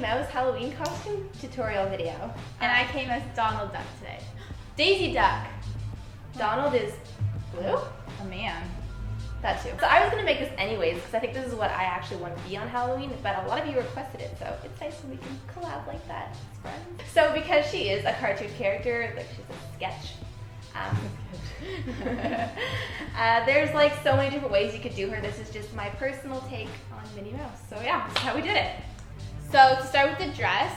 Mouse Halloween costume tutorial video. And I came as Donald Duck today. Daisy Duck. Donald is blue? A man. That too. So I was gonna make this anyways because I think this is what I actually want to be on Halloween, but a lot of you requested it, so it's nice when we can collab like that as friends. So because she is a cartoon character, like she's a sketch, there's like so many different ways you could do her. This is just my personal take on Minnie Mouse. So yeah, this is how we did it. So to start with the dress,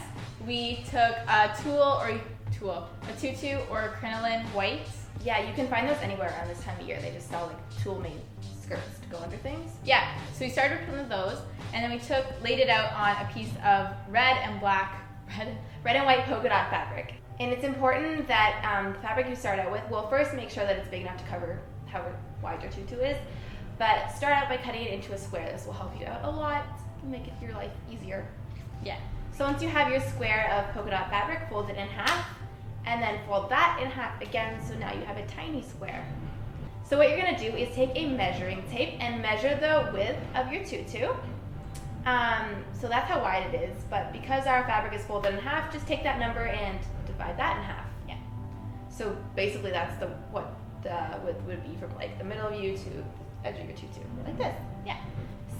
we took a tutu or crinoline white. Yeah, you can find those anywhere around this time of year. They just sell like tool-made skirts to go under things. Yeah, so we started with one of those, and then we laid it out on a piece of red and white polka dot fabric. And it's important that the fabric you start out with, well, first make sure that it's big enough to cover however wide your tutu is, but start out by cutting it into a square. This will help you out a lot, make your life easier. Yeah. So once you have your square of polka dot fabric, fold it in half, and then fold that in half again, so now you have a tiny square. So what you're gonna do is take a measuring tape and measure the width of your tutu. So that's how wide it is, but because our fabric is folded in half, just take that number and divide that in half. Yeah. So basically that's what the width would be from like the middle of you to the edge of your tutu, like this. Yeah.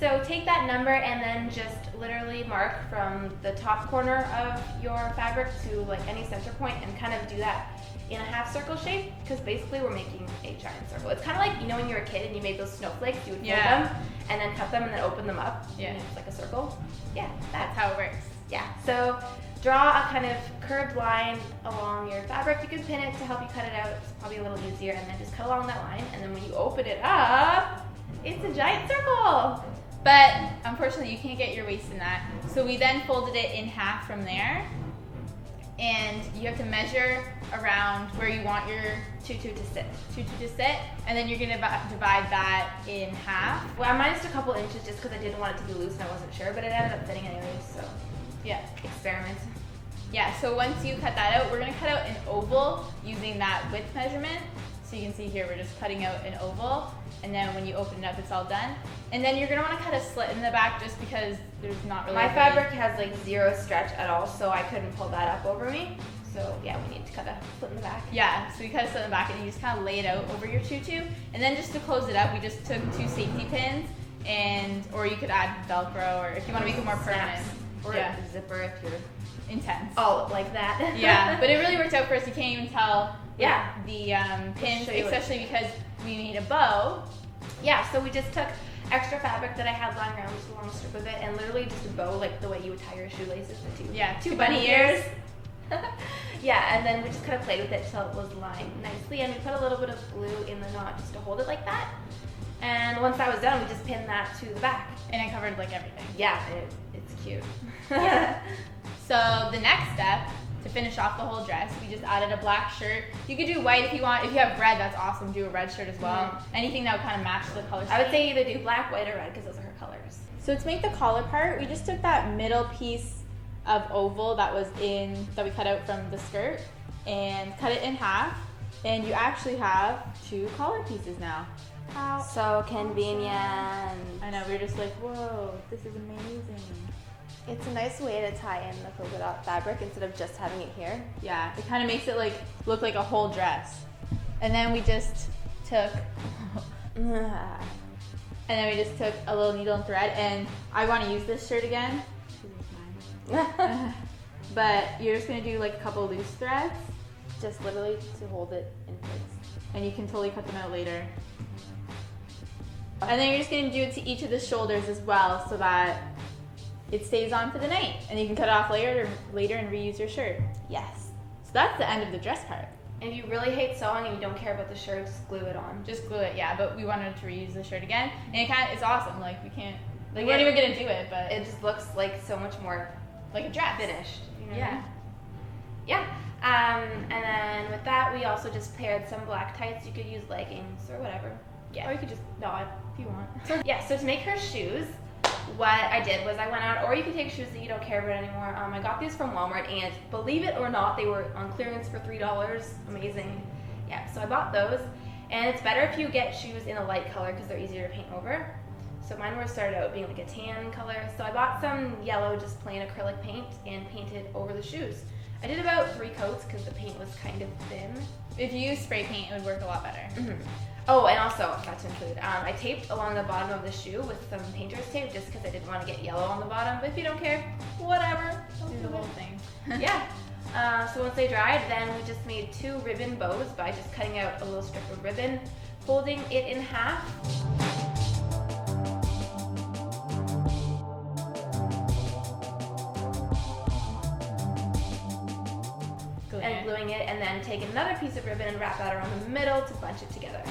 So take that number and then just literally mark from the top corner of your fabric to like any center point and kind of do that in a half circle shape, because basically we're making a giant circle. It's kind of like, you know, when you were a kid and you made those snowflakes, you would fold them and then cut them and then open them up. Yeah. And it's like a circle. Yeah, that's how it works. Yeah. So draw a kind of curved line along your fabric. You can pin it to help you cut it out. It's probably a little easier, and then just cut along that line, and then when you open it up, it's a giant circle. But unfortunately, you can't get your waist in that. So we then folded it in half from there. And you have to measure around where you want your tutu to sit. And then you're gonna divide that in half. Well, I minused a couple inches just because I didn't want it to be loose and I wasn't sure, but it ended up fitting anyways, so yeah, experiment. Yeah, so once you cut that out, we're gonna cut out an oval using that width measurement. So you can see here, we're just cutting out an oval, and then when you open it up, it's all done. And then you're gonna wanna cut a slit in the back just because there's not really... My fabric has like zero stretch at all, so I couldn't pull that up over me. So yeah, we need to cut a slit in the back. Yeah, so we cut a slit in the back and you just kind of lay it out over your tutu. And then just to close it up, we just took 2 safety pins, or you could add Velcro, or if you wanna make it more permanent. Or a zipper if you're intense. Oh, like that. Yeah, but it really worked out for us. You can't even tell the pins, especially because we made a bow. Yeah, so we just took extra fabric that I had lying around, just a long strip of it, and literally just a bow like the way you would tie your shoelaces. Two bunny ears. Yeah, and then we just kind of played with it till it was lined nicely, and we put a little bit of glue in the knot just to hold it like that. And once that was done, we just pinned that to the back. And it covered like everything. Yeah, it's cute. Yeah. So the next step, to finish off the whole dress, we just added a black shirt. You could do white if you want. If you have red, that's awesome. Do a red shirt as well. Anything that would kind of match the color scheme. I would say either do black, white, or red because those are her colors. So to make the collar part, we just took that middle piece of oval that we cut out from the skirt and cut it in half. And you actually have 2 collar pieces now. How so convenient. I know, we were just like, whoa, this is amazing. It's a nice way to tie in the polka dot fabric instead of just having it here. Yeah, it kind of makes it look like a whole dress. And then we just took a little needle and thread, and I want to use this shirt again. But you're just gonna do like a couple loose threads, just literally to hold it in place. And you can totally cut them out later. And then you're just gonna do it to each of the shoulders as well, so that it stays on for the night, and you can cut it off later and reuse your shirt. Yes. So that's the end of the dress part. And if you really hate sewing and you don't care about the shirt, just glue it on. Just glue it, yeah. But we wanted to reuse the shirt again, and it's awesome. Like we weren't even gonna do it, but it just looks like so much more like a dress finished. You know what I mean? Yeah. And then with that, we also just paired some black tights. You could use leggings or whatever. Yeah. Or you could just nod if you want. Yeah. So to make her shoes, what I did was I went out, or you can take shoes that you don't care about anymore. I got these from Walmart, and believe it or not, they were on clearance for $3. Amazing. Yeah, so I bought those, and it's better if you get shoes in a light color because they're easier to paint over. So mine were started out being like a tan color. So I bought some yellow, just plain acrylic paint, and painted over the shoes. I did about 3 coats because the paint was kind of thin. If you use spray paint, it would work a lot better. Mm-hmm. Oh, and also, I forgot to include, I taped along the bottom of the shoe with some painter's tape just because I didn't want to get yellow on the bottom. But if you don't care, whatever. Do the whole thing. Yeah. So once they dried, then we just made 2 ribbon bows by just cutting out a little strip of ribbon, folding it in half. And gluing it, and then take another piece of ribbon and wrap that around the middle to bunch it together.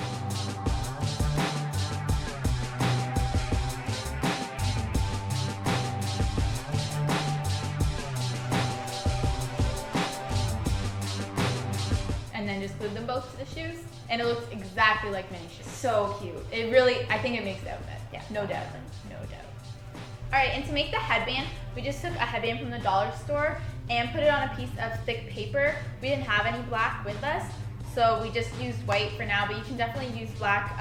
And then just glued them both to the shoes, and it looks exactly like Minnie's shoes. So cute. It really, I think it makes the outfit. Yeah, no doubt. No doubt. All right, and to make the headband, we just took a headband from the dollar store and put it on a piece of thick paper. We didn't have any black with us, so we just used white for now, but you can definitely use black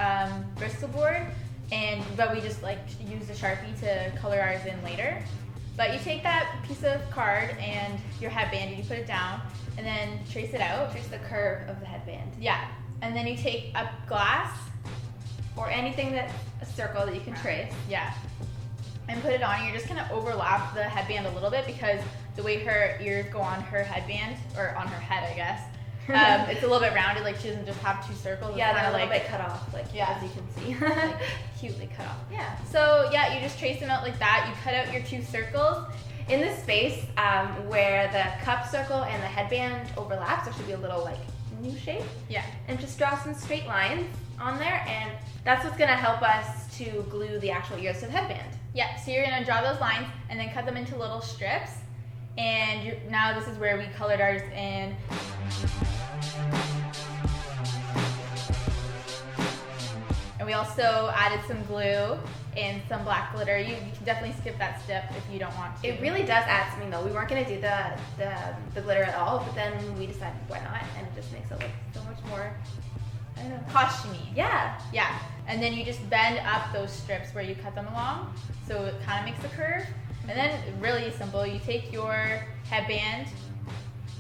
Bristol board, but we just like used a Sharpie to color ours in later. But you take that piece of card and your headband, and you put it down, and then trace it out. Trace the curve of the headband. Yeah, and then you take a glass, or anything that's a circle that you can trace. Yeah. And put it on. You're just gonna overlap the headband a little bit because the way her ears go on her headband, or on her head, I guess, it's a little bit rounded. Like she doesn't just have 2 circles. Yeah, they're a little like bit cut off, like yeah, as you can see, like cutely cut off. Yeah. So yeah, you just trace them out like that. You cut out your 2 circles. In the space where the cup circle and the headband overlaps, there should be a little like new shape. Yeah. And just draw some straight lines on there, and that's what's gonna help us to glue the actual ears to the headband. Yeah, so you're gonna draw those lines and then cut them into little strips. And now this is where we colored ours in. And we also added some glue and some black glitter. You can definitely skip that step if you don't want to. It really does add something though. We weren't gonna do the glitter at all, but then we decided why not, and it just makes it look so much more, I don't know, costumey. Yeah. Yeah. And then you just bend up those strips where you cut them along, so it kind of makes a curve. And then really simple, you take your headband,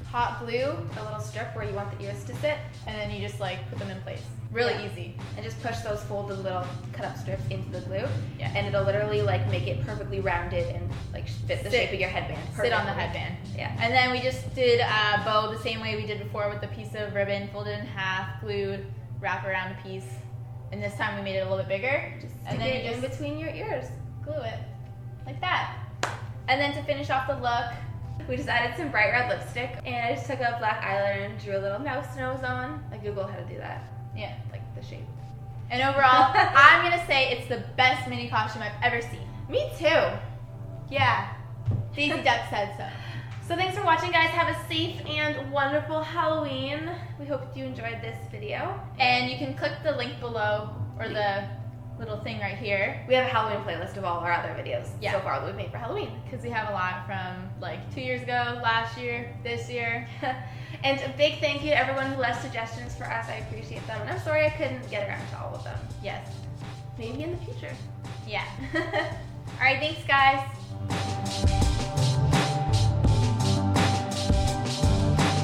hot glue A little strip where you want the ears to sit, and then you just like put them in place. Really Yeah. easy. and just push those folded little cut up strips into the glue. Yeah. And it'll literally like make it perfectly rounded and like fit the Sit. shape of your headband. Sit on the perfectly. headband. Yeah. And then we just did a bow the same way we did before with a piece of ribbon, folded in half, glued, wrap around the piece. And this time we made it a little bit bigger. Just and stick then it you in just between your ears. glue it like that. And then to finish off the look, We just added some bright red lipstick, and I just took a black eyeliner and drew a little mouse nose on. I googled how to do that, yeah. like the shape. And overall, I'm gonna say it's the best Minnie costume I've ever seen. Me too. Yeah. Daisy Duck said so. So thanks for watching, guys. Have a safe and wonderful Halloween. We hope you enjoyed this video. And you can click the link below, or the little thing right here, We have a Halloween playlist of all our other videos Yeah. so far that we've made for Halloween. because we have a lot from like 2 years ago, last year, this year. And a big thank you to everyone who left suggestions for us. I appreciate them. And I'm sorry I couldn't get around to all of them. Yes. Maybe in the future. Yeah. All right, thanks guys.